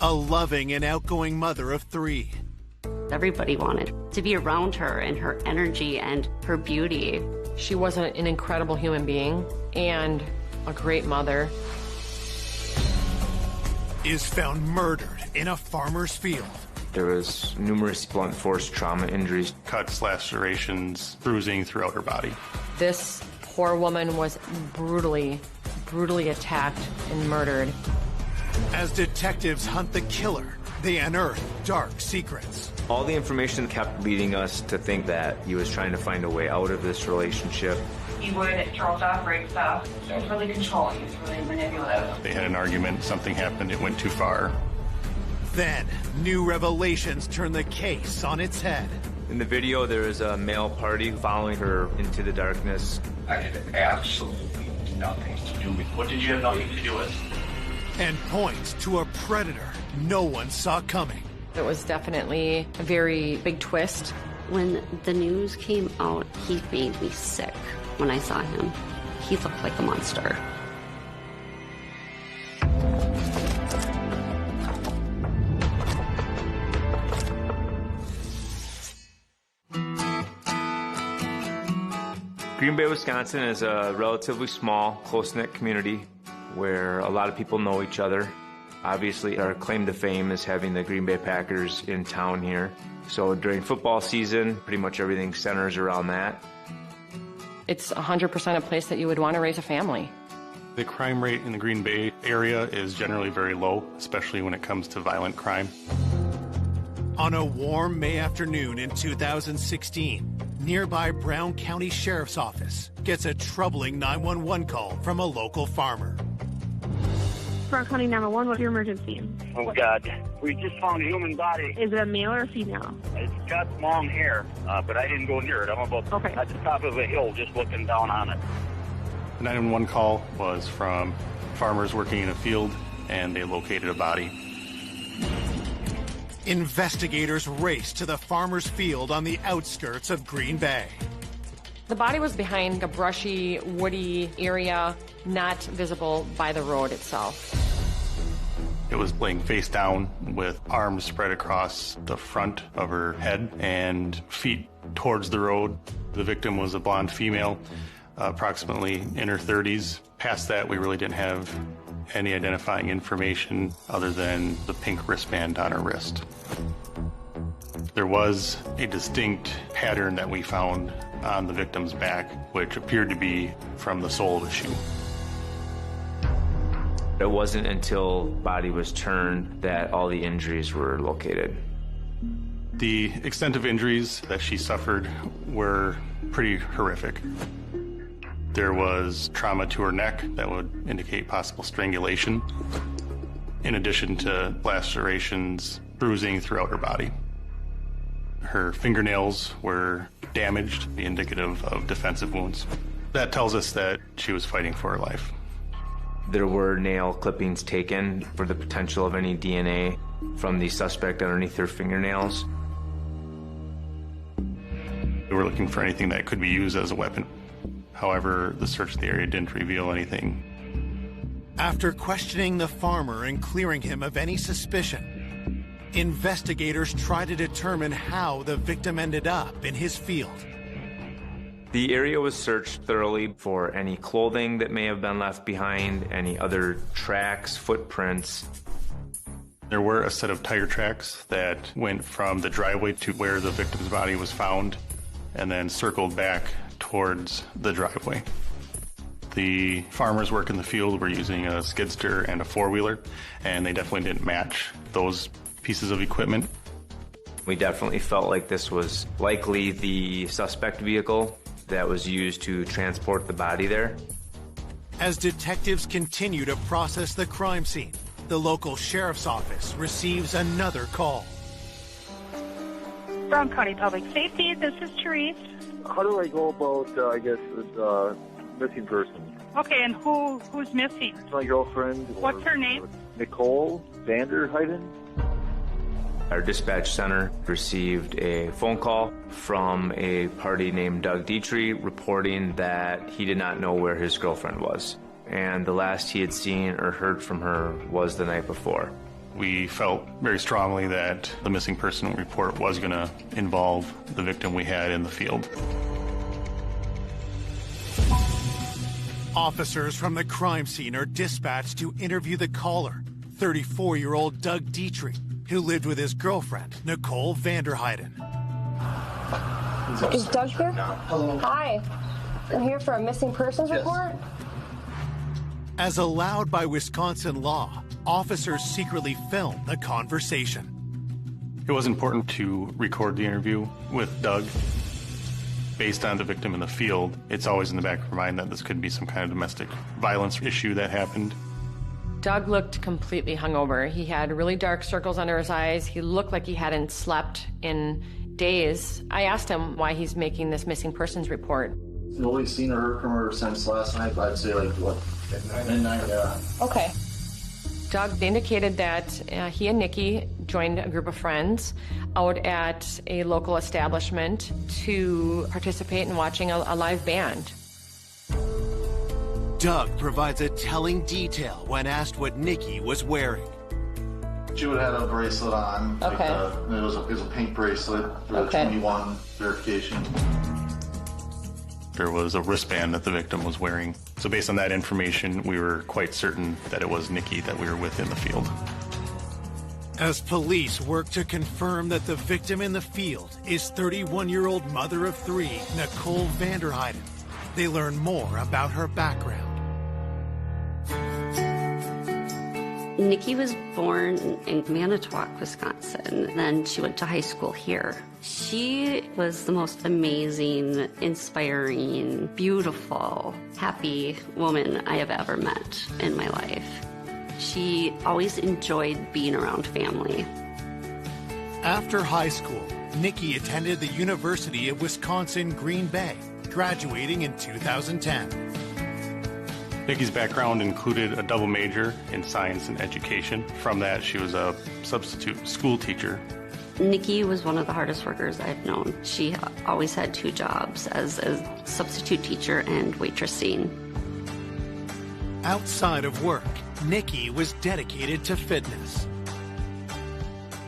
a loving and outgoing mother of 3. Everybody wanted to be around her and her energy and her beauty. She was an incredible human being and a great mother. Is found murdered in a farmer's field. There was numerous blunt force trauma injuries. Cuts, lacerations, bruising throughout her body. This poor woman was brutally attacked and murdered. As detectives hunt the killer, they unearth dark secrets. All the information kept leading us to think that he was trying to find a way out of this relationship. He would throw stuff, break stuff. He was really controlling. He was really manipulative. They had an argument, something happened, it went too far. Then, new revelations turn the case on its head. In the video, there is a male party following her into the darkness. I had absolutely nothing to do with. What did you have nothing to do with? And points to a predator no one saw coming. It was definitely a very big twist. When the news came out, he made me sick when I saw him. He looked like a monster. Green Bay, Wisconsin is a relatively small, close-knit community where a lot of people know each other. Obviously, our claim to fame is having the Green Bay Packers in town here. So during football season, pretty much everything centers around that. It's 100% a place that you would want to raise a family. The crime rate in the Green Bay area is generally very low, especially when it comes to violent crime. On a warm May afternoon in 2016, nearby Brown County Sheriff's Office gets a troubling 911 call from a local farmer. Brown County 911, what's your emergency? Oh, God. We just found a human body. Is it a male or a female? It's got long hair, but I didn't go near it. I'm about at the top of a hill just looking down on it. The 911 call was from farmers working in a field, and they located a body. Investigators race to the farmer's field on the outskirts of Green Bay. The body was behind a brushy, woody area, not visible by the road itself. It was laying face down with arms spread across the front of her head and feet towards the road. The victim was a blonde female, approximately in her 30s. Past that, we really didn't have any identifying information other than the pink wristband on her wrist. There was a distinct pattern that we found on the victim's back, which appeared to be from the sole of a shoe. It wasn't until the body was turned that all the injuries were located. The extent of injuries that she suffered were pretty horrific. There was trauma to her neck that would indicate possible strangulation, in addition to lacerations, bruising throughout her body. Her fingernails were damaged, indicative of defensive wounds. That tells us that she was fighting for her life. There were nail clippings taken for the potential of any DNA from the suspect underneath her fingernails. We were looking for anything that could be used as a weapon. However, the search of the area didn't reveal anything. After questioning the farmer and clearing him of any suspicion, investigators try to determine how the victim ended up in his field. The area was searched thoroughly for any clothing that may have been left behind, any other tracks, footprints. There were a set of tire tracks that went from the driveway to where the victim's body was found and then circled back towards the driveway. The farmers work in the field were using a skid steer and a four-wheeler, and they definitely didn't match those pieces of equipment. We definitely felt like this was likely the suspect vehicle that was used to transport the body there. As detectives continue to process the crime scene, the local sheriff's office receives another call. Brown County Public Safety, this is Therese. How do I go about, this missing person? Okay, and who's missing? My girlfriend. What's her name? Nicole Vanderheiden. Our dispatch center received a phone call from a party named Doug Dietrich reporting that he did not know where his girlfriend was. And the last he had seen or heard from her was the night before. We felt very strongly that the missing person report was going to involve the victim we had in the field. Officers from the crime scene are dispatched to interview the caller, 34-year-old Doug Dietrich, who lived with his girlfriend, Nicole Vanderheiden. Is Doug here? Hello. Hi. I'm here for a missing persons report. As allowed by Wisconsin law, officers secretly film the conversation. It was important to record the interview with Doug. Based on the victim in the field, it's always in the back of our mind that this could be some kind of domestic violence issue that happened. Doug looked completely hungover. He had really dark circles under his eyes. He looked like he hadn't slept in days. I asked him why he's making this missing persons report. Nobody's seen or heard from her since last night, but I'd say like, what, midnight, yeah. Okay. Doug indicated that he and Nikki joined a group of friends out at a local establishment to participate in watching a live band. Doug provides a telling detail when asked what Nikki was wearing. She would have had a bracelet on. Okay. It was a pink bracelet for the 21 verification. There was a wristband that the victim was wearing. So based on that information, we were quite certain that it was Nikki that we were with in the field. As police work to confirm that the victim in the field is 31-year-old mother of three, Nicole Vanderheiden, they learn more about her background. Nikki was born in Manitowoc, Wisconsin. Then she went to high school here. She was the most amazing, inspiring, beautiful, happy woman I have ever met in my life. She always enjoyed being around family. After high school, Nikki attended the University of Wisconsin-Green Bay, graduating in 2010. Nikki's background included a double major in science and education. From that, she was a substitute school teacher. Nikki was one of the hardest workers I've known. She always had two jobs as a substitute teacher and waitressing. Outside of work, Nikki was dedicated to fitness.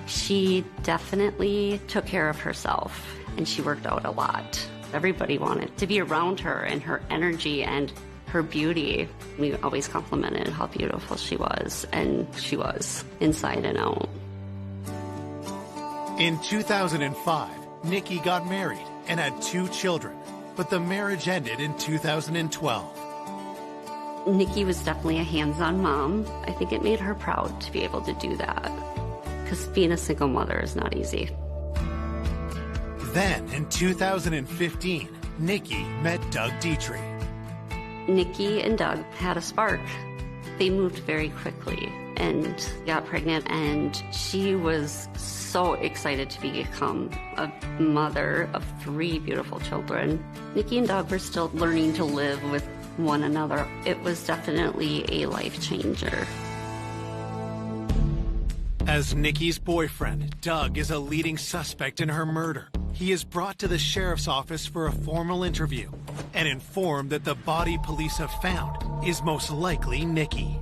She definitely took care of herself, and she worked out a lot. Everybody wanted to be around her and her energy and her beauty. We always complimented how beautiful she was, and she was, inside and out. In 2005, Nikki got married and had 2 children, but the marriage ended in 2012. Nikki was definitely a hands-on mom. I think it made her proud to be able to do that, because being a single mother is not easy. Then, in 2015, Nikki met Doug Dietrich. Nikki and Doug had a spark. They moved very quickly and got pregnant, and she was so excited to become a mother of 3 beautiful children. Nikki and Doug were still learning to live with one another. It was definitely a life changer. As Nikki's boyfriend, Doug is a leading suspect in her murder. He is brought to the sheriff's office for a formal interview and informed that the body police have found is most likely Nikki.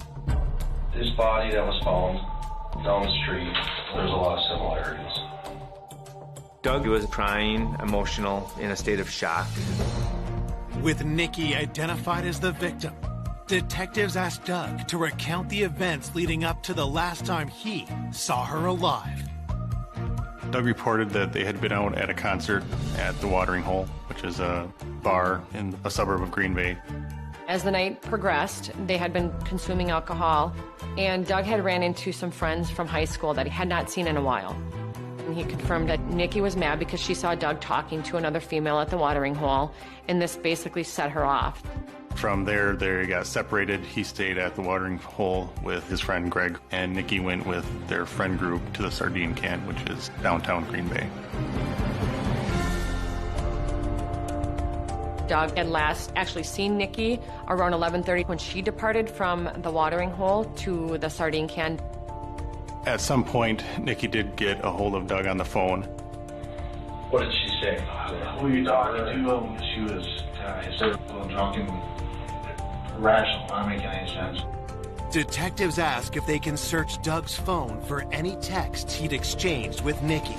This body that was found down the street, there's a lot of similarities. Doug was crying, emotional, in a state of shock. With Nikki identified as the victim, detectives asked Doug to recount the events leading up to the last time he saw her alive. Doug reported that they had been out at a concert at the Watering Hole, which is a bar in a suburb of Green Bay. As the night progressed, they had been consuming alcohol, and Doug had ran into some friends from high school that he had not seen in a while. And he confirmed that Nikki was mad because she saw Doug talking to another female at the Watering Hole, and this basically set her off. From there, they got separated. He stayed at the Watering Hole with his friend Greg, and Nikki went with their friend group to the Sardine Can, which is downtown Green Bay. Doug had last actually seen Nikki around 11:30 when she departed from the Watering Hole to the Sardine Can. At some point, Nikki did get a hold of Doug on the phone. What did she say? Who are you talking to? She was, I said, drunk and irrational, not making any sense. Detectives ask if they can search Doug's phone for any texts he'd exchanged with Nikki.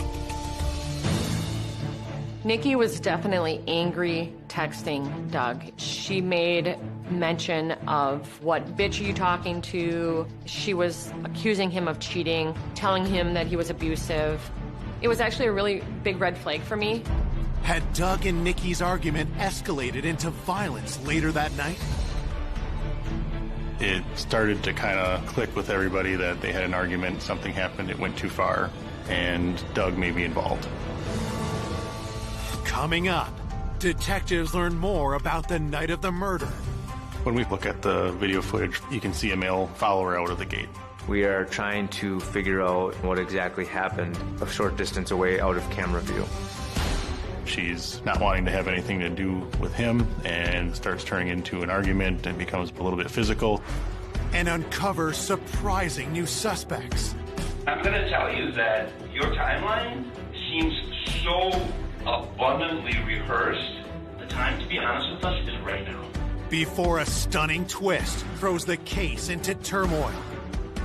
Nikki was definitely angry texting Doug. She made mention of what bitch are you talking to? She was accusing him of cheating, telling him that he was abusive. It was actually a really big red flag for me. Had Doug and Nikki's argument escalated into violence later that night? It started to kind of click with everybody that they had an argument, something happened, it went too far, and Doug may be involved. Coming up, detectives learn more about the night of the murder. When we look at the video footage, you can see a male follower out of the gate. We are trying to figure out what exactly happened a short distance away out of camera view. She's not wanting to have anything to do with him and starts turning into an argument and becomes a little bit physical. And uncover surprising new suspects. I'm going to tell you that your timeline seems so abundantly rehearsed. The time, to be honest with us, is right now. Before a stunning twist throws the case into turmoil.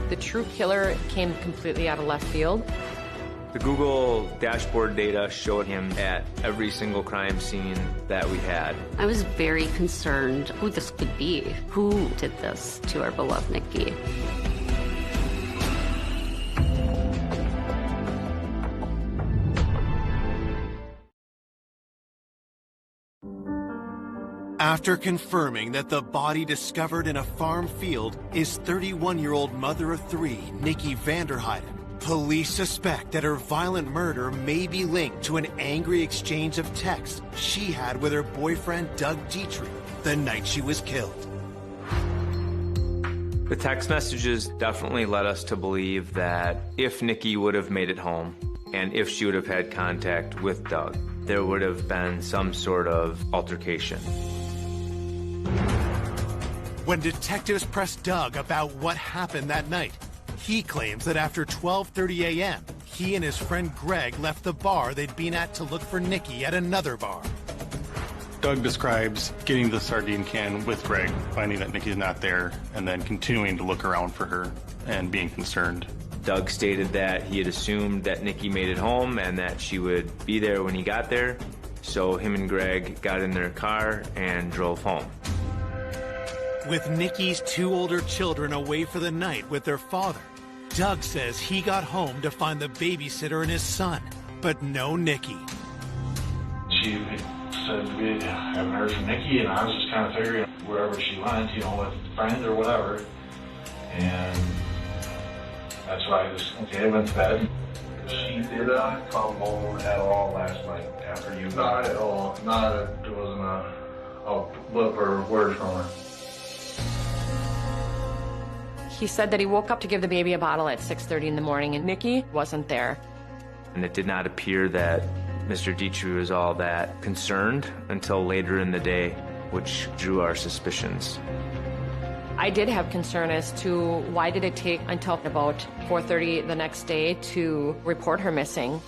The true killer came completely out of left field. The Google dashboard data showed him at every single crime scene that we had. I was very concerned who this could be. Who did this to our beloved Nikki? After confirming that the body discovered in a farm field is 31-year-old mother of three, Nikki Vanderheiden, police suspect that her violent murder may be linked to an angry exchange of texts she had with her boyfriend Doug Dietrich the night she was killed. The text messages definitely led us to believe that if Nikki would have made it home and if she would have had contact with Doug, there would have been some sort of altercation. When detectives pressed Doug about what happened that night, he claims that after 12:30 a.m., he and his friend Greg left the bar they'd been at to look for Nikki at another bar. Doug describes getting the sardine can with Greg, finding that Nikki's not there, and then continuing to look around for her and being concerned. Doug stated that he had assumed that Nikki made it home and that she would be there when he got there, so him and Greg got in their car and drove home. With Nikki's two older children away for the night with their father, Doug says he got home to find the babysitter and his son, but no Nikki. She said we haven't heard from Nikki, and I was just kind of figuring wherever she went, you know, with friends or whatever. And that's why I just went to bed. She did not come home at all last night after you. Not at all. There wasn't a blip or word from her. He said that he woke up to give the baby a bottle at 6:30 in the morning, and Nikki wasn't there. And it did not appear that Mr. Dietrich was all that concerned until later in the day, which drew our suspicions. I did have concern as to why did it take until about 4:30 the next day to report her missing.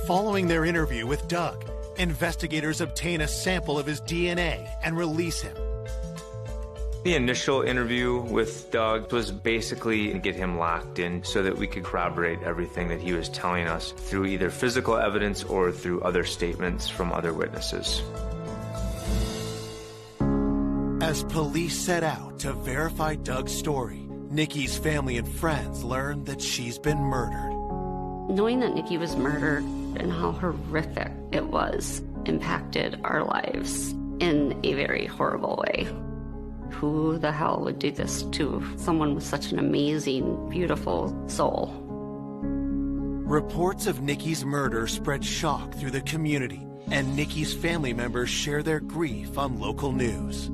Following their interview with Doug, investigators obtain a sample of his DNA and release him. The initial interview with Doug was basically to get him locked in so that we could corroborate everything that he was telling us through either physical evidence or through other statements from other witnesses. As police set out to verify Doug's story, Nikki's family and friends learned that she's been murdered. Knowing that Nikki was murdered and how horrific it was impacted our lives in a very horrible way. Who the hell would do this to someone with such an amazing, beautiful soul? Reports of Nikki's murder spread shock through the community, and Nikki's family members share their grief on local news.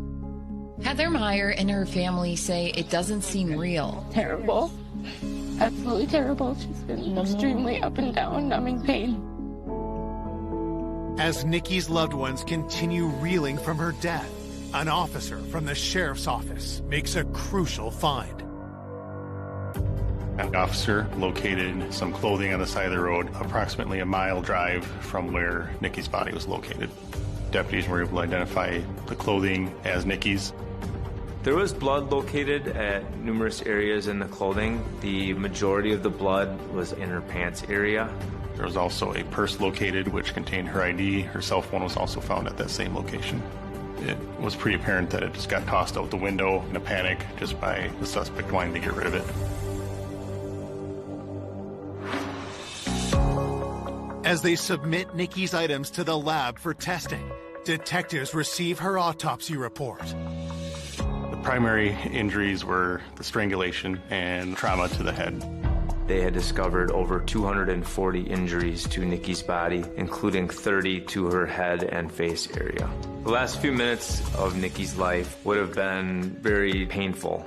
Heather Meyer and her family say it doesn't seem real. Terrible. Absolutely terrible. She's been extremely up and down, numbing pain. As Nikki's loved ones continue reeling from her death, an officer from the sheriff's office makes a crucial find. An officer located some clothing on the side of the road, approximately a mile drive from where Nikki's body was located. Deputies were able to identify the clothing as Nikki's. There was blood located at numerous areas in the clothing. The majority of the blood was in her pants area. There was also a purse located which contained her ID. Her cell phone was also found at that same location. It was pretty apparent that it just got tossed out the window in a panic just by the suspect wanting to get rid of it. As they submit Nikki's items to the lab for testing, detectives receive her autopsy report. The primary injuries were the strangulation and trauma to the head. They had discovered over 240 injuries to Nikki's body, including 30 to her head and face area. The last few minutes of Nikki's life would have been very painful.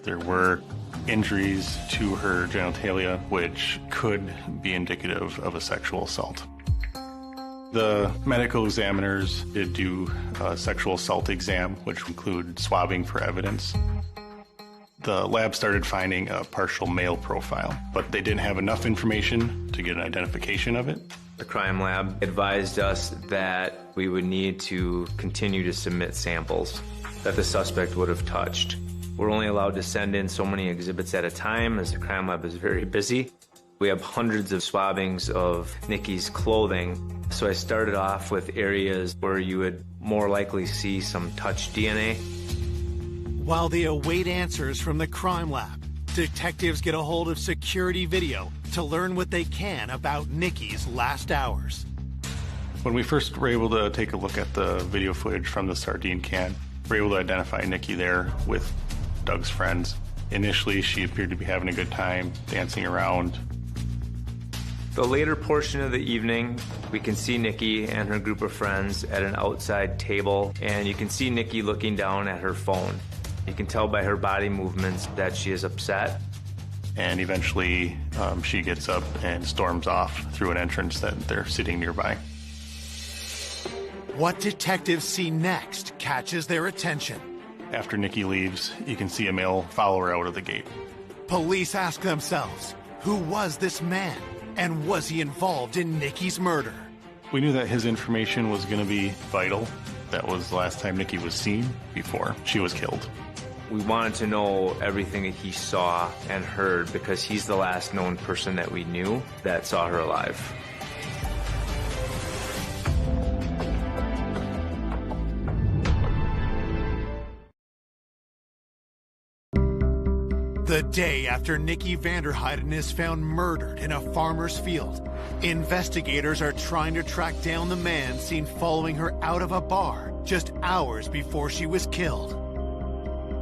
There were injuries to her genitalia, which could be indicative of a sexual assault. The medical examiners did do a sexual assault exam, which included swabbing for evidence. The lab started finding a partial male profile, but they didn't have enough information to get an identification of it. The crime lab advised us that we would need to continue to submit samples that the suspect would have touched. We're only allowed to send in so many exhibits at a time, as the crime lab is very busy. We have hundreds of swabbings of Nikki's clothing, so I started off with areas where you would more likely see some touch DNA. While they await answers from the crime lab, detectives get a hold of security video to learn what they can about Nikki's last hours. When we first were able to take a look at the video footage from the sardine can, we were able to identify Nikki there with Doug's friends. Initially, she appeared to be having a good time, dancing around. The later portion of the evening, we can see Nikki and her group of friends at an outside table, and you can see Nikki looking down at her phone. You can tell by her body movements that she is upset. And eventually, she gets up and storms off through an entrance that they're sitting nearby. What detectives see next catches their attention. After Nikki leaves, you can see a male follow her out of the gate. Police ask themselves, who was this man? And was he involved in Nikki's murder? We knew that his information was going to be vital. That was the last time Nikki was seen before she was killed. We wanted to know everything that he saw and heard because he's the last known person that we knew that saw her alive. The day after Nikki Vanderheiden is found murdered in a farmer's field, investigators are trying to track down the man seen following her out of a bar just hours before she was killed.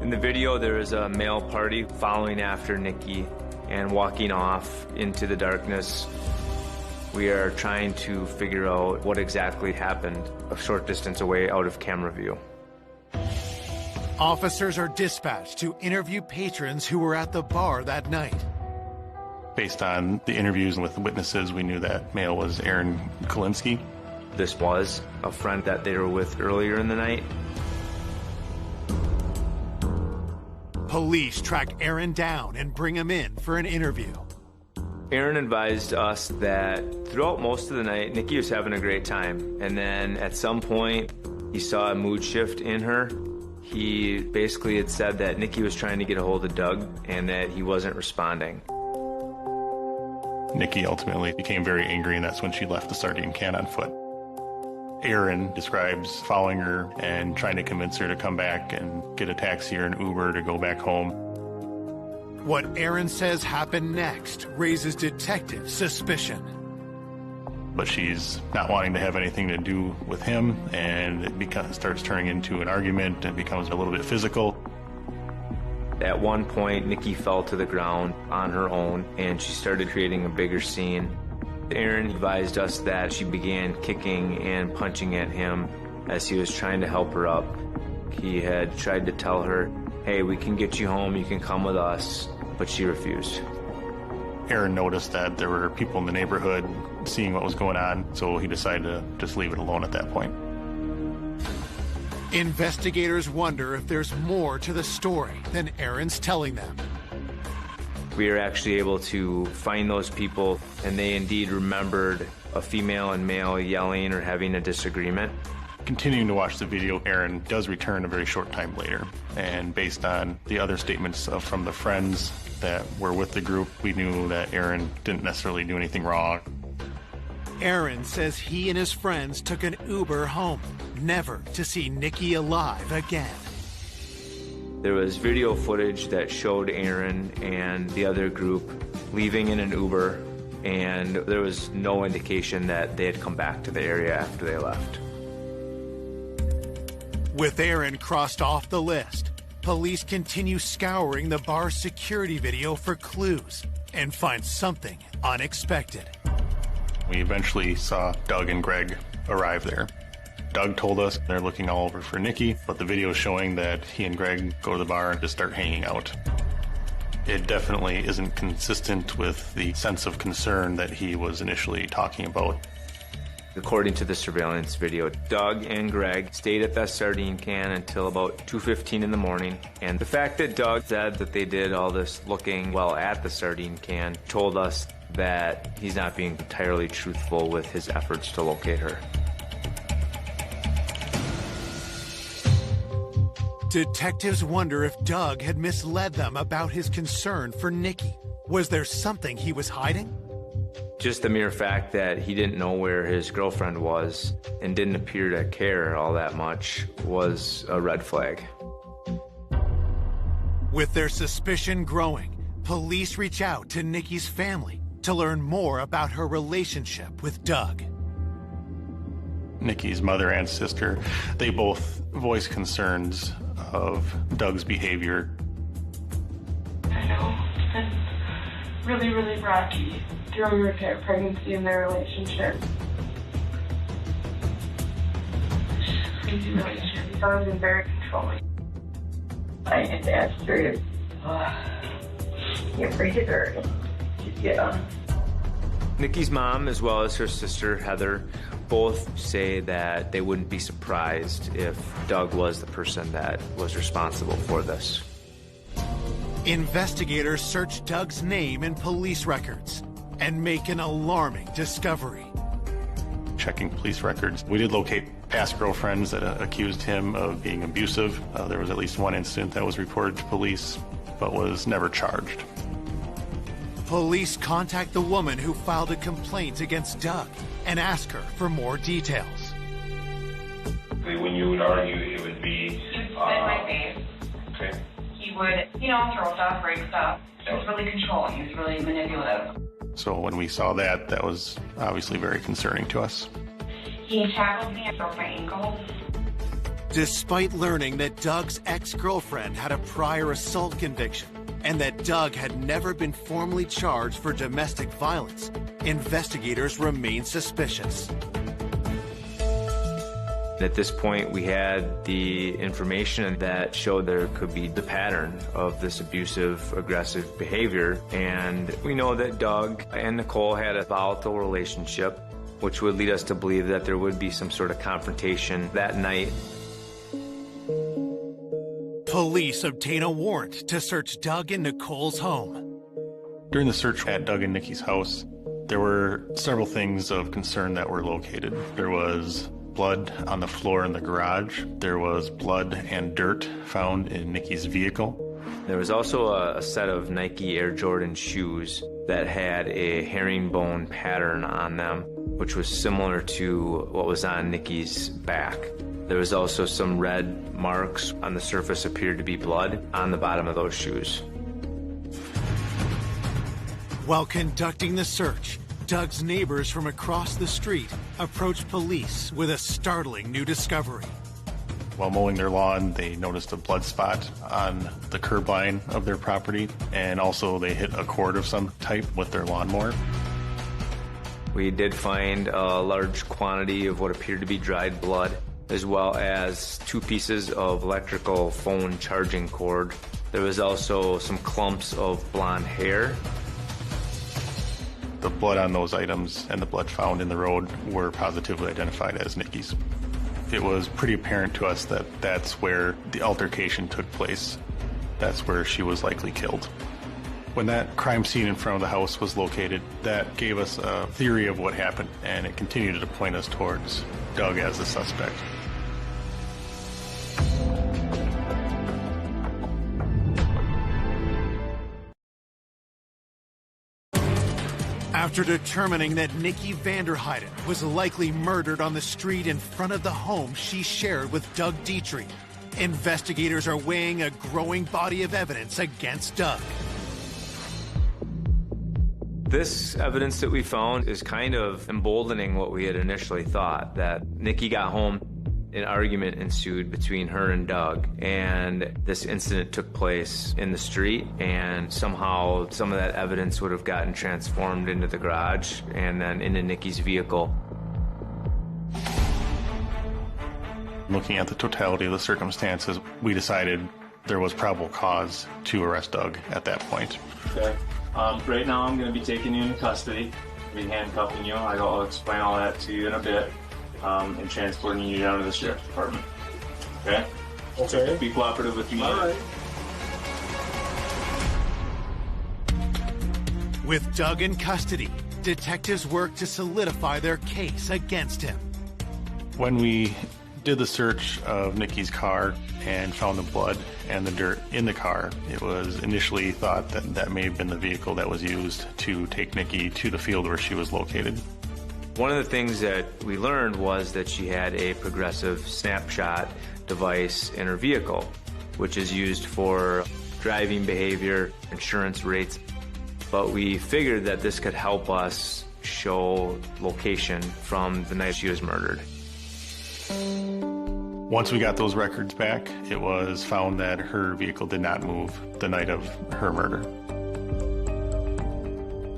In the video, there is a male party following after Nikki and walking off into the darkness. We are trying to figure out what exactly happened a short distance away out of camera view. Officers are dispatched to interview patrons who were at the bar that night. Based on the interviews with the witnesses, we knew that male was Aaron Kolinsky. This was a friend that they were with earlier in the night. Police track Aaron down and bring him in for an interview. Aaron advised us that throughout most of the night, Nikki was having a great time. And then at some point, he saw a mood shift in her. He basically had said that Nikki was trying to get a hold of Doug and that he wasn't responding. Nikki ultimately became very angry, and that's when she left the sardine can on foot. Aaron describes following her and trying to convince her to come back and get a taxi or an Uber to go back home. What Aaron says happened next raises detective suspicion. But she's not wanting to have anything to do with him, and it starts turning into an argument and becomes a little bit physical. At one point, Nikki fell to the ground on her own, and she started creating a bigger scene. Aaron advised us that she began kicking and punching at him as he was trying to help her up. He had tried to tell her, hey, we can get you home, you can come with us, but she refused. Aaron noticed that there were people in the neighborhood seeing what was going on, so he decided to just leave it alone at that point. Investigators wonder if there's more to the story than Aaron's telling them. We are actually able to find those people, and they indeed remembered a female and male yelling or having a disagreement. continuing to watch the video, Aaron does return a very short time later. And based on the other statements from the friends that were with the group, we knew that Aaron didn't necessarily do anything wrong. Aaron says he and his friends took an Uber home, never to see Nikki alive again. There was video footage that showed Aaron and the other group leaving in an Uber, and there was no indication that they had come back to the area after they left. With Aaron crossed off the list, police continue scouring the bar's security video for clues and find something unexpected. We eventually saw Doug and Greg arrive there. Doug told us they're looking all over for Nikki, but the video is showing that he and Greg go to the bar and just start hanging out. It definitely isn't consistent with the sense of concern that he was initially talking about. According to the surveillance video, Doug and Greg stayed at that sardine can until about 2:15 in the morning. And the fact that Doug said that they did all this looking while at the sardine can told us that he's not being entirely truthful with his efforts to locate her. Detectives wonder if Doug had misled them about his concern for Nikki. Was there something he was hiding? Just the mere fact that he didn't know where his girlfriend was and didn't appear to care all that much was a red flag. With their suspicion growing, police reach out to Nikki's family to learn more about her relationship with Doug. Nikki's mother and sister, they both voice concerns of Doug's behavior. I know. It's been really, really rocky during her pregnancy and their relationship. Crazy relationship. He's always been very controlling. I had to ask her to get rid of her. Yeah. Nikki's mom, as well as her sister, Heather, both say that they wouldn't be surprised if Doug was the person that was responsible for this. Investigators search Doug's name in police records and make an alarming discovery. Checking police records, we did locate past girlfriends that accused him of being abusive. There was at least one incident that was reported to police, but was never charged. Police contact the woman who filed a complaint against Doug and ask her for more details. When you would argue, it would be... He would spit in my face. Okay. He would, throw stuff, break stuff. He was really controlling. He was really manipulative. So when we saw that, that was obviously very concerning to us. He tackled me and broke my ankle. Despite learning that Doug's ex-girlfriend had a prior assault conviction and that Doug had never been formally charged for domestic violence, investigators remain suspicious. At this point, we had the information that showed there could be the pattern of this abusive, aggressive behavior. And we know that Doug and Nicole had a volatile relationship, which would lead us to believe that there would be some sort of confrontation that night. Police obtain a warrant to search Doug and Nicole's home. During the search at Doug and Nikki's house, there were several things of concern that were located. There was blood on the floor in the garage. There was blood and dirt found in Nikki's vehicle. There was also a set of Nike Air Jordan shoes that had a herringbone pattern on them, which was similar to what was on Nikki's back. There was also some red marks on the surface, appeared to be blood on the bottom of those shoes. While conducting the search, Doug's neighbors from across the street approached police with a startling new discovery. While mowing their lawn, they noticed a blood spot on the curb line of their property, and also they hit a cord of some type with their lawnmower. We did find a large quantity of what appeared to be dried blood, as well as 2 pieces of electrical phone charging cord. There was also some clumps of blonde hair. The blood on those items and the blood found in the road were positively identified as Nikki's. It was pretty apparent to us that that's where the altercation took place. That's where she was likely killed. When that crime scene in front of the house was located, that gave us a theory of what happened, and it continued to point us towards Doug as the suspect. After determining that Nikki Vanderheiden was likely murdered on the street in front of the home she shared with Doug Dietrich, investigators are weighing a growing body of evidence against Doug. This evidence that we found is kind of emboldening what we had initially thought, that Nikki got home, an argument ensued between her and Doug, and this incident took place in the street, and somehow some of that evidence would have gotten transformed into the garage and then into Nikki's vehicle. Looking at the totality of the circumstances, we decided there was probable cause to arrest Doug at that point. Okay. Right now I'm going to be taking you into custody, be handcuffing you. I'll explain all that to you in a bit, and transporting you down to the sheriff's department. Okay? Okay. Be cooperative with me. All right. With Doug in custody, detectives work to solidify their case against him. When we did the search of Nikki's car and found the blood and the dirt in the car, it was initially thought that that may have been the vehicle that was used to take Nikki to the field where she was located. One of the things that we learned was that she had a progressive snapshot device in her vehicle, which is used for driving behavior, insurance rates. But we figured that this could help us show location from the night she was murdered. Once we got those records back, it was found that her vehicle did not move the night of her murder.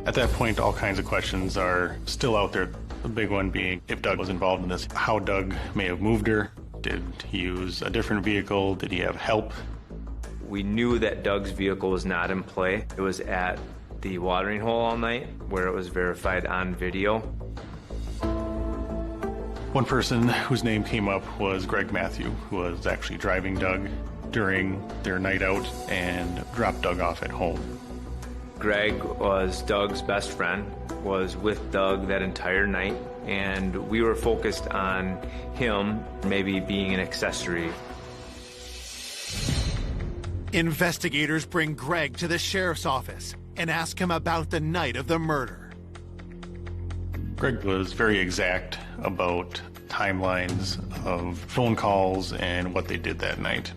At that point, all kinds of questions are still out there. The big one being if Doug was involved in this, how Doug may have moved her. Did he use a different vehicle? Did he have help? We knew that Doug's vehicle was not in play. It was at the watering hole all night, where it was verified on video. One person whose name came up was Greg Matthew, who was actually driving Doug during their night out and dropped Doug off at home. Greg was Doug's best friend, was with Doug that entire night, and we were focused on him maybe being an accessory. Investigators bring Greg to the sheriff's office and ask him about the night of the murder. Greg was very exact about timelines of phone calls and what they did that night.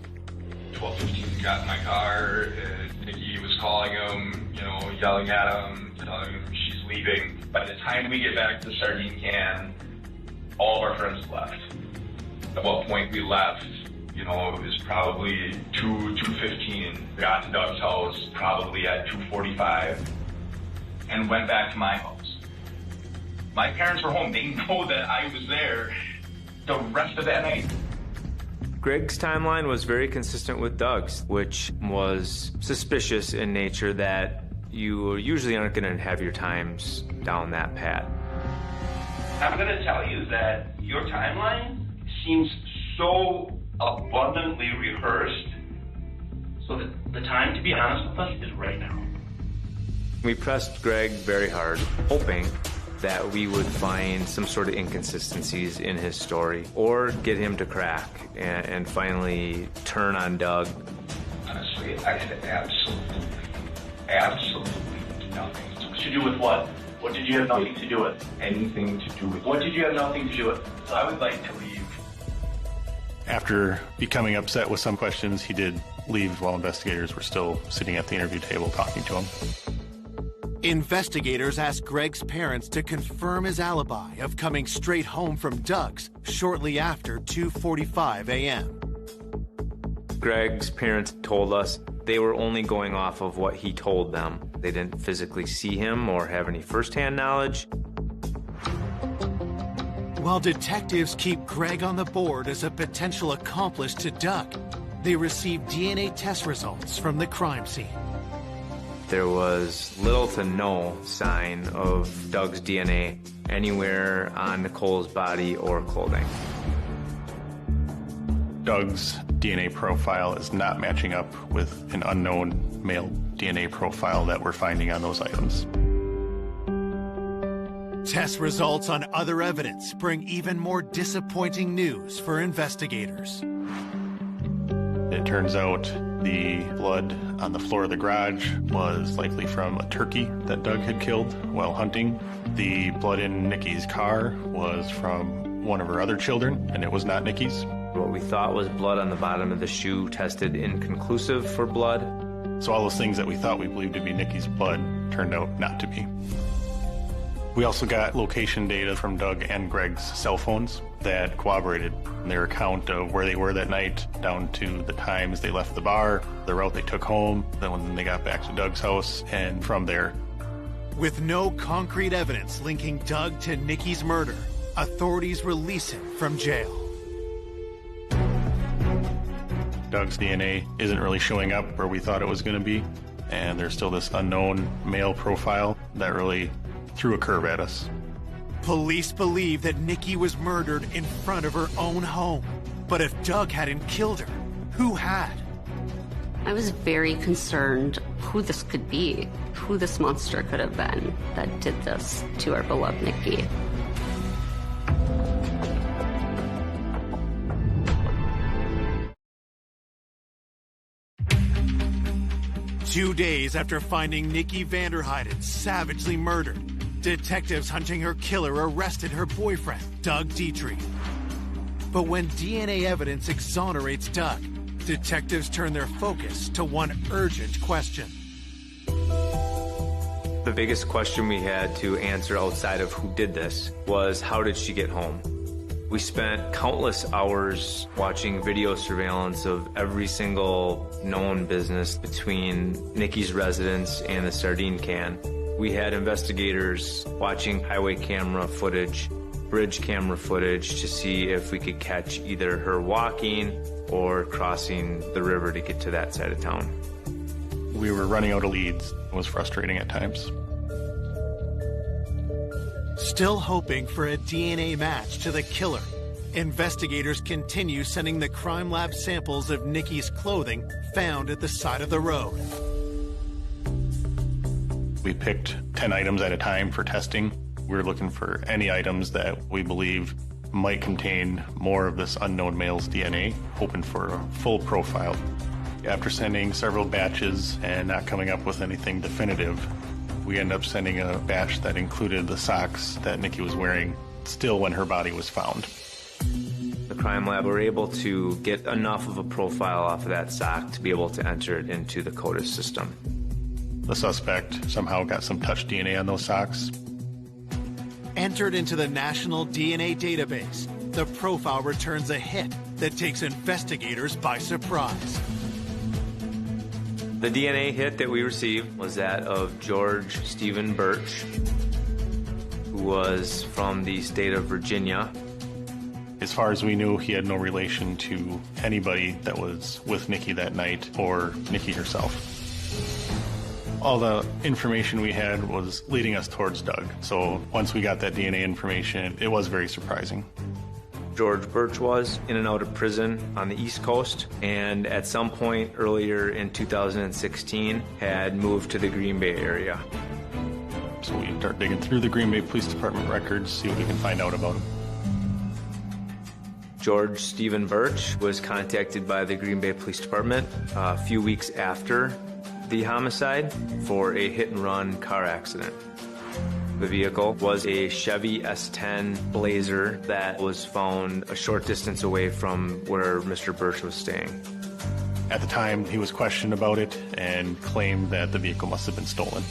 12:15, got in my car, Nikki was calling him, yelling at him, telling him she's leaving. By the time we get back to Sardine Can, all of our friends left. At what point we left, it was probably 2:15. Got to Doug's house probably at 2:45 and went back to my house. My parents were home. They know that I was there the rest of that night. Greg's timeline was very consistent with Doug's, which was suspicious in nature that you usually aren't going to have your times down that path. I'm going to tell you that your timeline seems so abundantly rehearsed, so that the time to be honest with us is right now. We pressed Greg very hard, hoping that we would find some sort of inconsistencies in his story or get him to crack and finally turn on Doug. Honestly, I had absolutely nothing to do with what? What did you have nothing to do with? Anything to do with what did you have nothing to do with? So I would like to leave. After becoming upset with some questions, he did leave while investigators were still sitting at the interview table talking to him. Investigators asked Greg's parents to confirm his alibi of coming straight home from Doug's shortly after 2:45 a.m. Greg's parents told us they were only going off of what he told them. They didn't physically see him or have any firsthand knowledge. While detectives keep Greg on the board as a potential accomplice to Doug, they receive DNA test results from the crime scene. There was little to no sign of Doug's DNA anywhere on Nicole's body or clothing. Doug's DNA profile is not matching up with an unknown male DNA profile that we're finding on those items. Test results on other evidence bring even more disappointing news for investigators. It turns out The blood on the floor of the garage was likely from a turkey that Doug had killed while hunting. The blood in Nikki's car was from one of her other children, and it was not Nikki's. What we thought was blood on the bottom of the shoe tested inconclusive for blood. So all those things that we thought we believed to be Nikki's blood turned out not to be. We also got location data from Doug and Greg's cell phones that corroborated their account of where they were that night, down to the times they left the bar, the route they took home, then when they got back to Doug's house, and from there. With no concrete evidence linking Doug to Nikki's murder, authorities release him from jail. Doug's DNA isn't really showing up where we thought it was going to be, and there's still this unknown male profile that really threw a curve at us. Police believe that Nikki was murdered in front of her own home. But if Doug hadn't killed her, who had? I was very concerned who this could be, who this monster could have been that did this to our beloved Nikki. Two days after finding Nikki Vanderheiden savagely murdered, detectives hunting her killer arrested her boyfriend, Doug Dietrich. But when DNA evidence exonerates Doug, detectives turn their focus to one urgent question. The biggest question we had to answer outside of who did this was, how did she get home? We spent countless hours watching video surveillance of every single known business between Nikki's residence and the sardine can. We had investigators watching highway camera footage, bridge camera footage to see if we could catch either her walking or crossing the river to get to that side of town. We were running out of leads. It was frustrating at times. Still hoping for a DNA match to the killer, investigators continue sending the crime lab samples of Nikki's clothing found at the side of the road. We picked 10 items at a time for testing. We were looking for any items that we believe might contain more of this unknown male's DNA, hoping for a full profile. After sending several batches and not coming up with anything definitive, we ended up sending a batch that included the socks that Nikki was wearing still when her body was found. The crime lab were able to get enough of a profile off of that sock to be able to enter it into the CODIS system. The suspect somehow got some touch DNA on those socks. Entered into the National DNA Database, the profile returns a hit that takes investigators by surprise. The DNA hit that we received was that of George Stephen Birch, who was from the state of Virginia. As far as we knew, he had no relation to anybody that was with Nikki that night or Nikki herself. All the information we had was leading us towards Doug. So once we got that DNA information, it was very surprising. George Birch was in and out of prison on the East Coast, and at some point earlier in 2016 had moved to the Green Bay area. So we start digging through the Green Bay Police Department records, see what we can find out about him. George Stephen Birch was contacted by the Green Bay Police Department a few weeks after the homicide for a hit-and-run car accident. The vehicle was a Chevy S10 Blazer that was found a short distance away from where Mr. Birch was staying. At the time, he was questioned about it and claimed that the vehicle must have been stolen.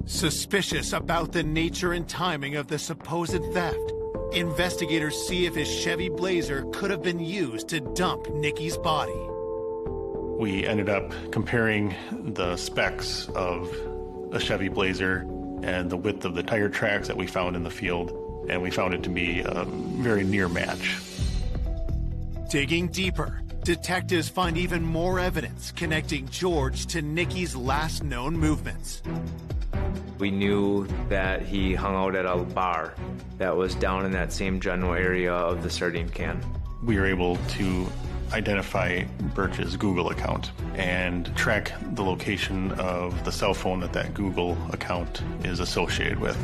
Suspicious about the nature and timing of the supposed theft, investigators see if his Chevy Blazer could have been used to dump Nikki's body. We ended up comparing the specs of a Chevy Blazer and the width of the tire tracks that we found in the field, and we found it to be a very near match. Digging deeper, detectives find even more evidence connecting George to Nikki's last known movements. We knew that he hung out at a bar that was down in that same general area of the sardine can. We were able to identify Birch's Google account and track the location of the cell phone that Google account is associated with.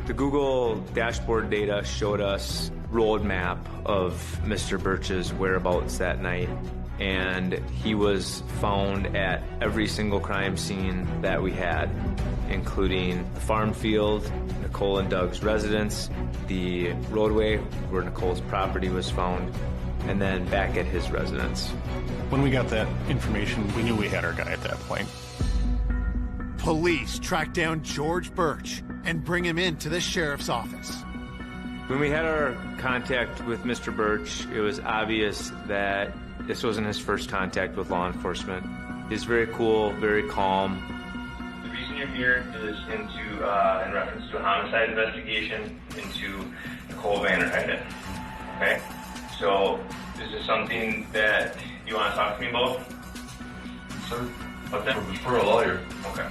The Google dashboard data showed us road map of Mr. Birch's whereabouts that night, and he was found at every single crime scene that we had, including the farm field, Nicole and Doug's residence, the roadway where Nicole's property was found, and then back at his residence. When we got that information, we knew we had our guy at that point. Police track down George Birch and bring him into the sheriff's office. When we had our contact with Mr. Birch, it was obvious that this wasn't his first contact with law enforcement. He's very cool, very calm. The reason you're here is in reference to a homicide investigation into Nicole Vanderheiden. Okay? So, is this something that you want to talk to me about? Sir? What's that? For a lawyer. Okay.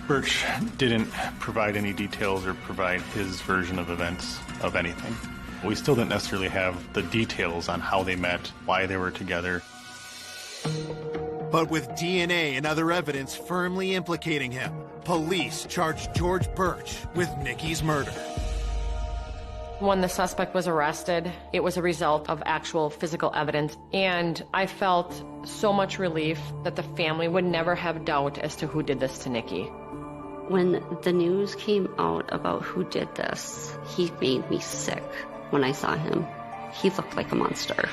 Birch didn't provide any details or provide his version of events of anything. We still didn't necessarily have the details on how they met, why they were together. But with DNA and other evidence firmly implicating him, police charged George Birch with Nikki's murder. When the suspect was arrested, it was a result of actual physical evidence, and I felt so much relief that the family would never have doubt as to who did this to Nikki. When the news came out about who did this, he made me sick when I saw him. He looked like a monster.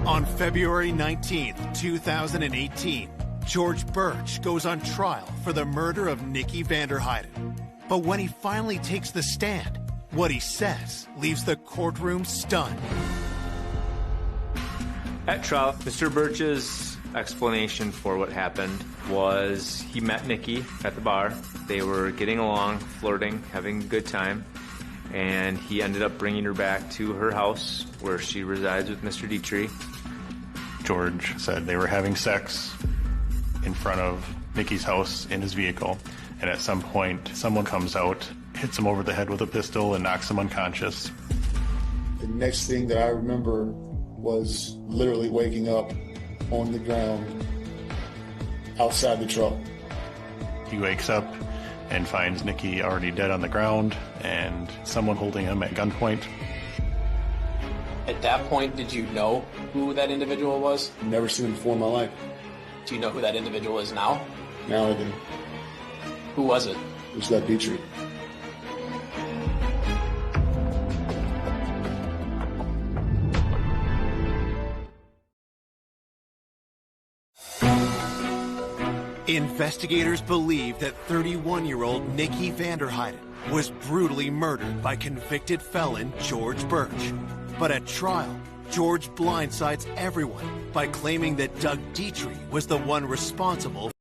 On February 19th, 2018, George Birch goes on trial for the murder of Nikki Vanderheiden. But when he finally takes the stand, what he says leaves the courtroom stunned. At trial, Mr. Birch's explanation for what happened was he met Nikki at the bar. They were getting along, flirting, having a good time, and he ended up bringing her back to her house where she resides with Mr. Dietrich. George said they were having sex in front of Nikki's house in his vehicle, and at some point someone comes out, hits him over the head with a pistol, and knocks him unconscious. The next thing that I remember was literally waking up on the ground outside the truck. He wakes up and finds Nikki already dead on the ground and someone holding him at gunpoint. At that point, did you know who that individual was? Never seen him before in my life. Do you know who that individual is now? Now I do. Who was it? It was that Dietrich. Investigators believe that 31-year-old Nikki Vanderheiden was brutally murdered by convicted felon George Birch. But at trial, George blindsides everyone by claiming that Doug Dietrich was the one responsible.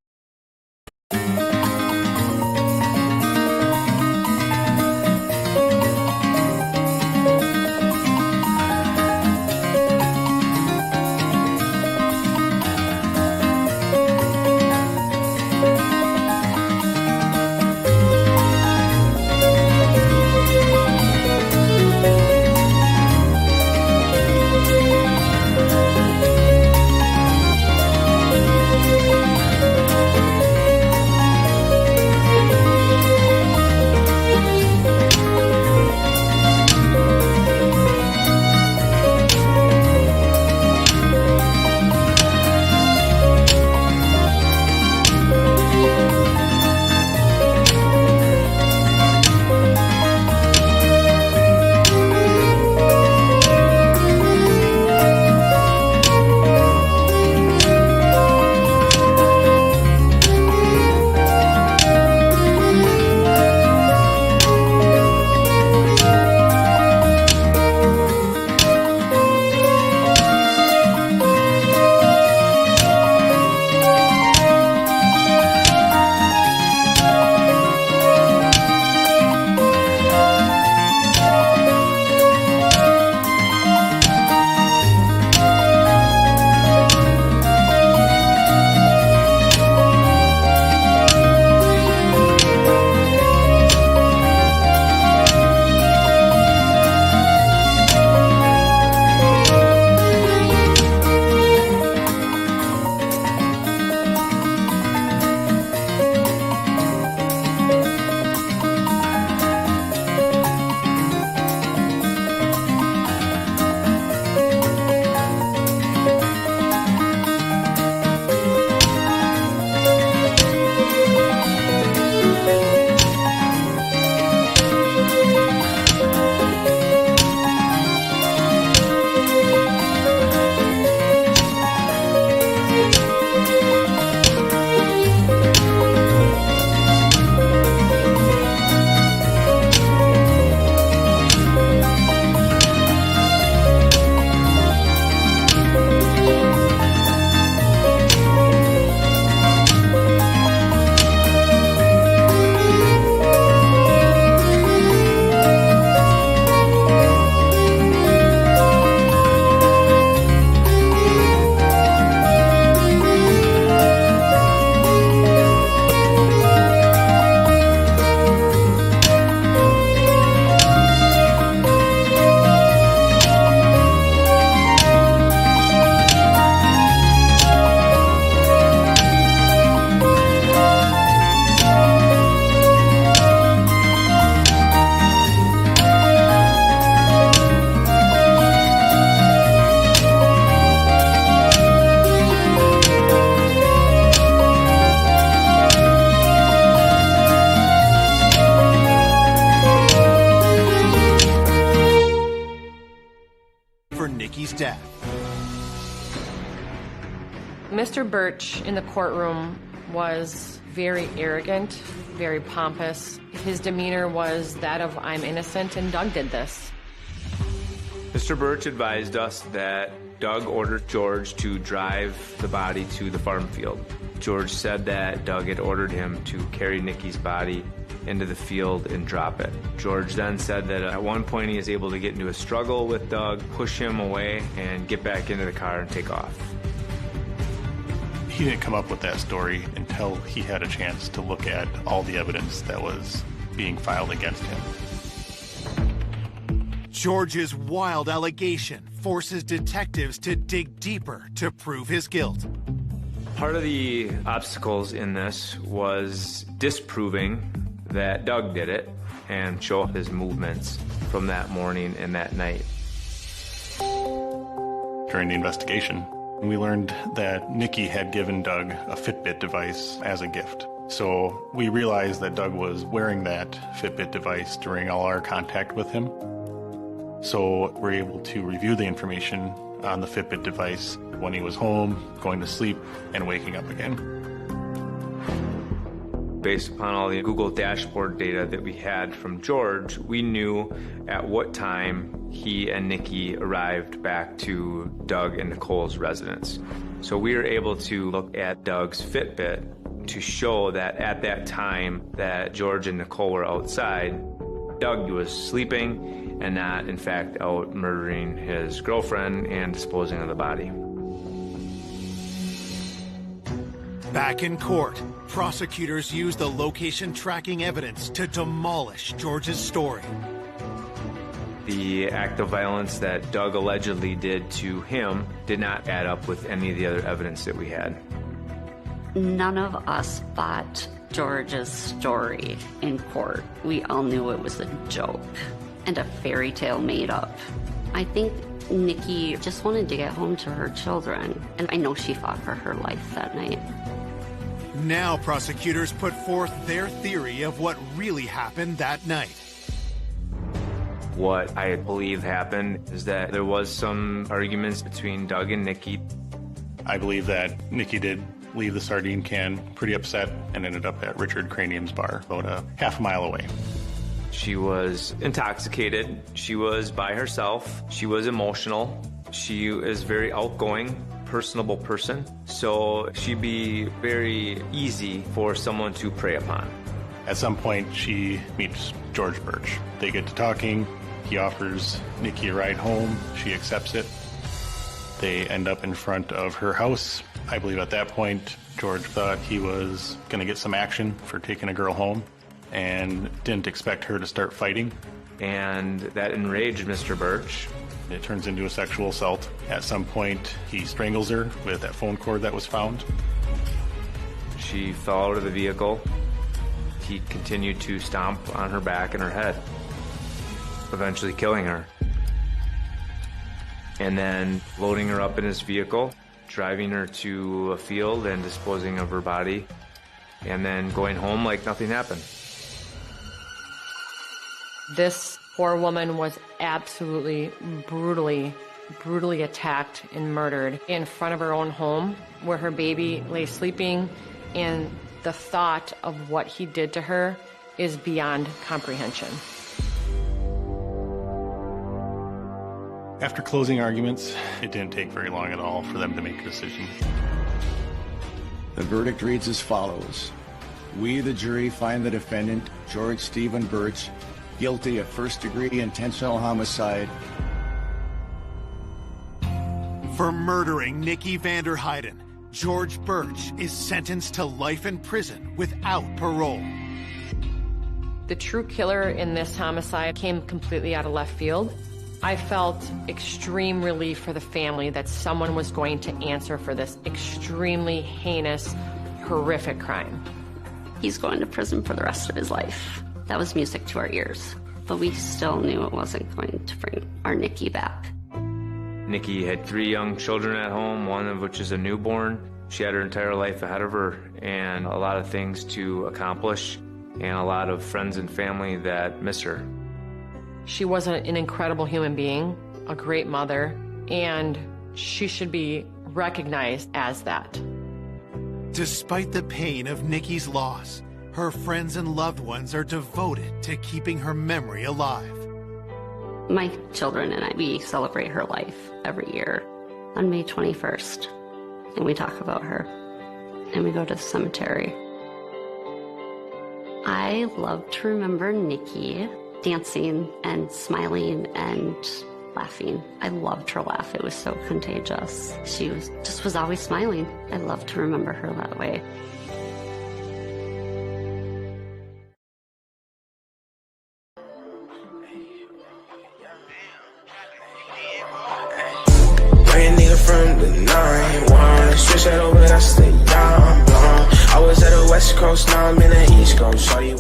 for Nikki's death. Mr. Birch in the courtroom was very arrogant, very pompous. His demeanor was that of, I'm innocent and Doug did this. Mr. Birch advised us that Doug ordered George to drive the body to the farm field. George said that Doug had ordered him to carry Nikki's body into the field and drop it. George then said that at one point he was able to get into a struggle with Doug, push him away, and get back into the car and take off. He didn't come up with that story until he had a chance to look at all the evidence that was being filed against him. George's wild allegation forces detectives to dig deeper to prove his guilt. Part of the obstacles in this was disproving that Doug did it and show his movements from that morning and that night. During the investigation, we learned that Nikki had given Doug a Fitbit device as a gift. So we realized that Doug was wearing that Fitbit device during all our contact with him. So we're able to review the information on the Fitbit device when he was home, going to sleep, and waking up again. Based upon all the Google dashboard data that we had from George, we knew at what time he and Nikki arrived back to Doug and Nicole's residence. So we were able to look at Doug's Fitbit to show that at that time that George and Nicole were outside, Doug was sleeping and not, in fact, out murdering his girlfriend and disposing of the body. Back in court, prosecutors used the location tracking evidence to demolish George's story. The act of violence that Doug allegedly did to him did not add up with any of the other evidence that we had. None of us bought George's story in court. We all knew it was a joke and a fairy tale made up. I think Nikki just wanted to get home to her children, and I know she fought for her life that night. Now prosecutors put forth their theory of what really happened that night. What I believe happened is that there was some arguments between Doug and Nikki. I believe that Nikki did leave the sardine can pretty upset and ended up at Richard Cranium's bar, about a half a mile away. She was intoxicated. She was by herself. She was emotional. She is very outgoing, personable person. So she'd be very easy for someone to prey upon. At some point, she meets George Birch. They get to talking. He offers Nikki a ride home. She accepts it. They end up in front of her house. I believe at that point, George thought he was going to get some action for taking a girl home and didn't expect her to start fighting. And that enraged Mr. Birch. It turns into a sexual assault. At some point, he strangles her with that phone cord that was found. She fell out of the vehicle. He continued to stomp on her back and her head, eventually killing her. And then loading her up in his vehicle, driving her to a field and disposing of her body, and then going home like nothing happened. This poor woman was absolutely brutally attacked and murdered in front of her own home where her baby lay sleeping, and the thought of what he did to her is beyond comprehension. After closing arguments, it didn't take very long at all for them to make a decision. The verdict reads as follows. We, the jury, find the defendant, George Stephen Birch, guilty of first-degree intentional homicide for murdering Nikki Vanderheiden. George Birch is sentenced to life in prison without parole. The true killer in this homicide came completely out of left field. I felt extreme relief for the family that someone was going to answer for this extremely heinous, horrific crime. He's going to prison for the rest of his life. That was music to our ears, but we still knew it wasn't going to bring our Nikki back. Nikki had 3 young children at home, one of which is a newborn. She had her entire life ahead of her and a lot of things to accomplish and a lot of friends and family that miss her. She was an incredible human being, a great mother, and she should be recognized as that. Despite the pain of Nikki's loss, her friends and loved ones are devoted to keeping her memory alive. My children and I, we celebrate her life every year on May 21st, and we talk about her, and we go to the cemetery. I love to remember Nikki dancing and smiling and laughing. I loved her laugh. It was so contagious. She was always smiling. I love to remember her that way. Brand nigga from the 9-1, switch that over, that's the young blonde. I was at the West Coast, now I'm in the East Coast. Shawty